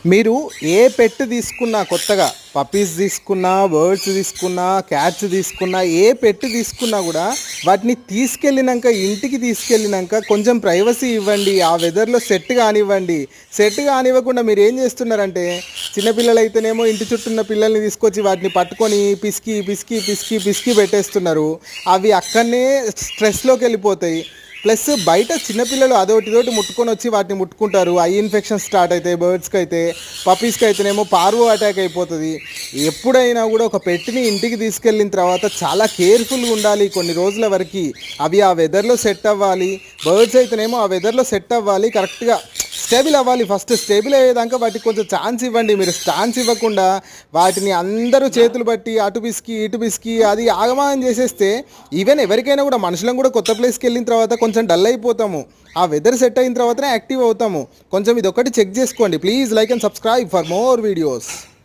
మీరు ఏ పెట్ తీసుకున్నా కొత్తగా పప్పీస్ తీసుకున్నా, బర్డ్స్ తీసుకున్నా, క్యాట్స్ తీసుకున్నా, ఏ పెట్ తీసుకున్నా కూడా వాటిని తీసుకెళ్ళినాక ఇంటికి తీసుకెళ్ళినాక కొంచెం ప్రైవసీ ఇవ్వండి. ఆ వెదర్లో సెట్ కానివ్వండి. సెట్ కానివ్వకుండా మీరు ఏం చేస్తున్నారంటే చిన్నపిల్లలు అయితేనేమో ఇంటి చుట్టూ ఉన్న పిల్లల్ని తీసుకొచ్చి వాటిని పట్టుకొని పిసికి పిసికి పిసికి పిసికి పెట్టేస్తున్నారు. అవి అక్కడనే స్ట్రెస్లోకి వెళ్ళిపోతాయి. ప్లస్ బయట చిన్నపిల్లలు అదొకటి ఇదోటి ముట్టుకొని వచ్చి వాటిని ముట్టుకుంటారు. ఐ ఇన్ఫెక్షన్ స్టార్ట్ అవుతాయి. బర్డ్స్కి అయితే, పప్పీస్కి అయితేనేమో పార్వో అటాక్ అయిపోతుంది. ఎప్పుడైనా కూడా ఒక పెట్ని ఇంటికి తీసుకెళ్ళిన తర్వాత చాలా కేర్ఫుల్గా ఉండాలి కొన్ని రోజుల వరకు. అవి ఆ వెదర్లో సెట్ అవ్వాలి. బర్డ్స్ అయితేనేమో ఆ వెదర్లో సెట్ అవ్వాలి, కరెక్ట్గా స్టేబుల్ అవ్వాలి. ఫస్ట్ స్టేబుల్ అయ్యేదాకా వాటికి కొంచెం ఛాన్స్ ఇవ్వండి. మీరు ఛాన్స్ ఇవ్వకుండా వాటిని అందరూ చేతులు బట్టి అటు పిసికి ఇటు పిసికి అది ఆగమానం చేసేస్తే ఈవెన్ ఎవరికైనా కూడా మనుషులను కూడా కొత్త ప్లేస్కి వెళ్ళిన తర్వాత కొంచెం డల్ అయిపోతాము. ఆ వెదర్ సెట్ అయిన తర్వాతనే యాక్టివ్ అవుతాము. కొంచెం ఇది ఒకటి చెక్ చేసుకోండి. Please like and subscribe for more videos.